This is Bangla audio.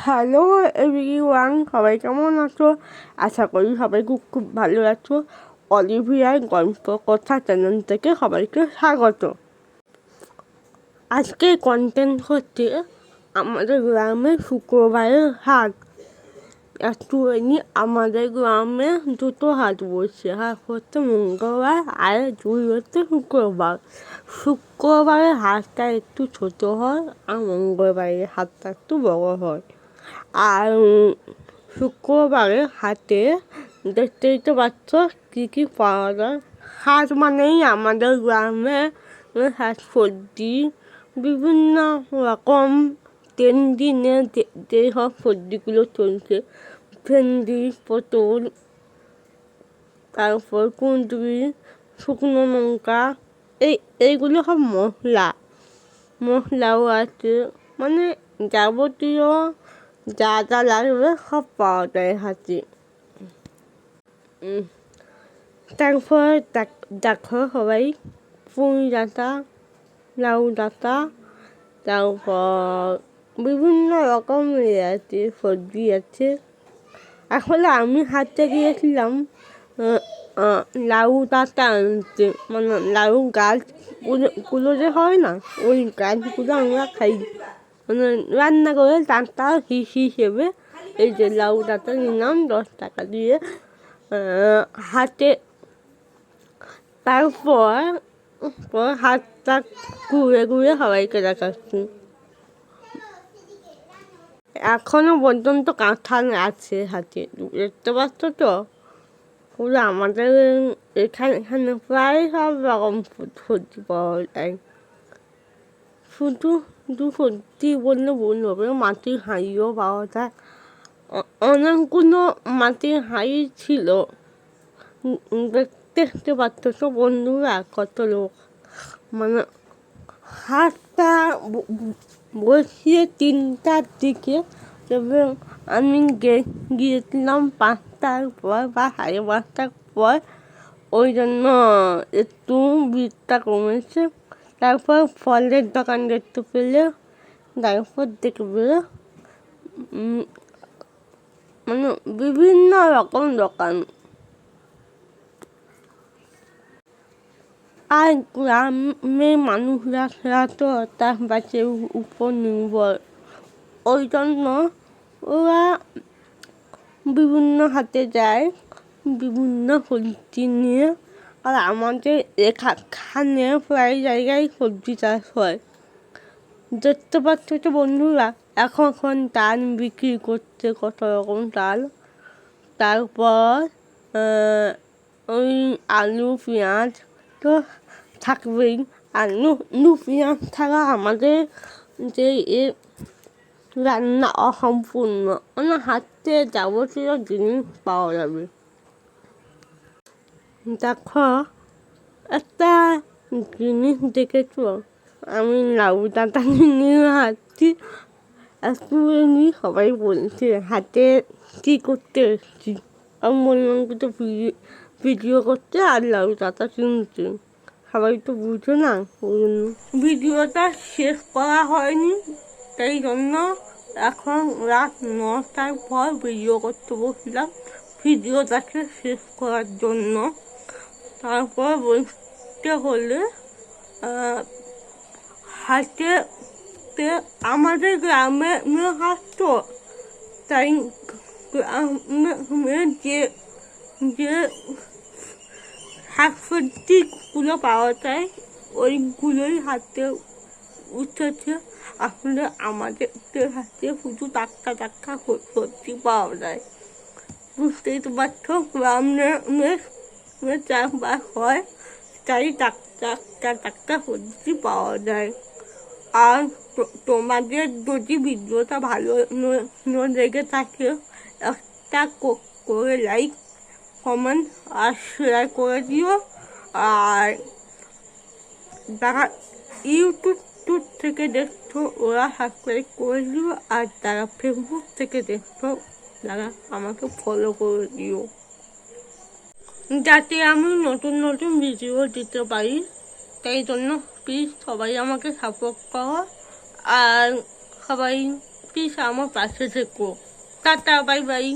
হ্যালো এভরিওয়ান, সবাই কেমন আছো? আশা করি সবাই খুব খুব ভালো আছো। অলিভিয়ার গল্প কথা চ্যানেল থেকে সবাইকে স্বাগত। আজকে কন্টেন্ট হচ্ছে আমাদের গ্রামে শুক্রবারের হাট। অ্যাকচুয়ালি আমাদের গ্রামে দুটো হাট বসছে, হাট হচ্ছে মঙ্গলবার আর দুই হচ্ছে শুক্রবার। শুক্রবারের হাটটা একটু ছোট হয় আর মঙ্গলবারের হাটটা একটু বড় হয়। আর শুক্রবারে হাটে দেখতেই তো পাচ্ছ কী কী পাওয়া যায়। হাট মানেই আমাদের গ্রামে শাক সবজি বিভিন্ন রকম ট্রেন্ডিংয়ে যে সব সবজিগুলো চলছে, ভেন্ডি, পটল, তারপর কুঁদরি, শুকনো লঙ্কা, এইগুলো সব মশলাও আছে, মানে যাবতীয় যা যা লাগবে সব পাওয়া যায় হাতে। তারপর দেখো সবাই পুঁই ডাঁটা, লাউ ডাঁটা, তারপর বিভিন্ন রকমের আছে সবজি আছে। আসলে আমি হাঁটতে গিয়েছিলাম লাউ ডাঁটা আনতে, মানে লাউ গাছগুলো যে হয় না, ওই গাছগুলো আমরা খাই, মানে রান্না করে ডাঁটা হিসেবে এই যে লাউ ডাঁটা নিলাম 10 টাকা দিয়ে হাটে। তারপর হাতটা ঘুরে ঘুরে সবাইকে দেখাচ্ছি। এখনো পর্যন্ত কাঁঠাল আছে হাতে, দেখতে পাচ্ছ তো। পুরো আমাদের এখানে প্রায় সব রকম সবজি পাওয়া যায়। শুধু সবজি বললে ভুল হবে, মাটির হাঁড়িও পাওয়া যায়। অনেকগুলো মাটির হাঁড়ি ছিল, দেখতে পাচ্ছ তো বন্ধুরা কত লোক। মানে হাটটা বসিয়ে 3টার দিকে, তবে আমি গিয়েছিলাম 5টার পর বা 5:30টার পর, ওই জন্য একটু ভিড়টা কমেছে। তারপর ফলের দোকান দেখতে পেলে, তারপর দেখবে মানে বিভিন্ন রকম দোকান। আর গ্রামের মানুষরা তো চাষবাসের উপর নির্ভর, ওই জন্য ওরা বিভিন্ন হাটে যায় বিভিন্ন সবজি নিয়ে। আর আমাদের এখানে প্রায় জায়গায় সবজি চাষ হয়, দেখতে পাচ্ছ তো বন্ধুরা। এখন ডাল বিক্রি করছে, কত রকম ডাল। তারপর ওই আলু পেঁয়াজ তো থাকবেই। আলু পেঁয়াজ ছাড়া আমাদের যে রান্না অসম্পূর্ণ, মানে হাতে যাবতীয় জিনিস পাওয়া যাবে। দেখো একটা জিনিস দেখেছ, আমি লাউ ডাঁটা নিয়ে হাঁটছি, একটুখানি সবাই বলছে হাতে কী করতে এসেছি। আমি বললাম তো ভিডিও করতে আর লাউ ডাঁটা কিনতে। সবাই তো বুঝো না, ওই জন্য ভিডিওটা শেষ করা হয়নি, তাই জন্য এখন রাত 9টার পর ভিডিও করতে বসলাম ভিডিওটাকে শেষ করার জন্য। তারপর বলতে হলে হাটে আমাদের গ্রামে হাট তো, তাই গ্রামে যে শাক সবজিগুলো পাওয়া যায় ওইগুলোই হাতে উঠেছে। আসলে আমাদের হাতে শুধু টাটকা সবজি পাওয়া যায়। বুঝতেই তো পারছো, গ্রামে চাষবাস হয়, তাই টাটকা সবজি পাওয়া যায়। আর তোমাদের যদি ভিডিওটা ভালো লেগে থাকে, একটা করে লাইক, কমেন্ট আর শেয়ার করে দিও। আর যারা ইউটিউব থেকে দেখছো ওরা সাবস্ক্রাইব করে দিও, আর যারা ফেসবুক থেকে দেখছো তারা আমাকে ফলো করে দিও, যাতে আমি নতুন ভিডিও দিতে পারি। তাই জন্য প্লিজ সবাই আমাকে সাপোর্ট করো, আর সবাই প্লিজ আমার পাশে থেকো। Tata, bye bye.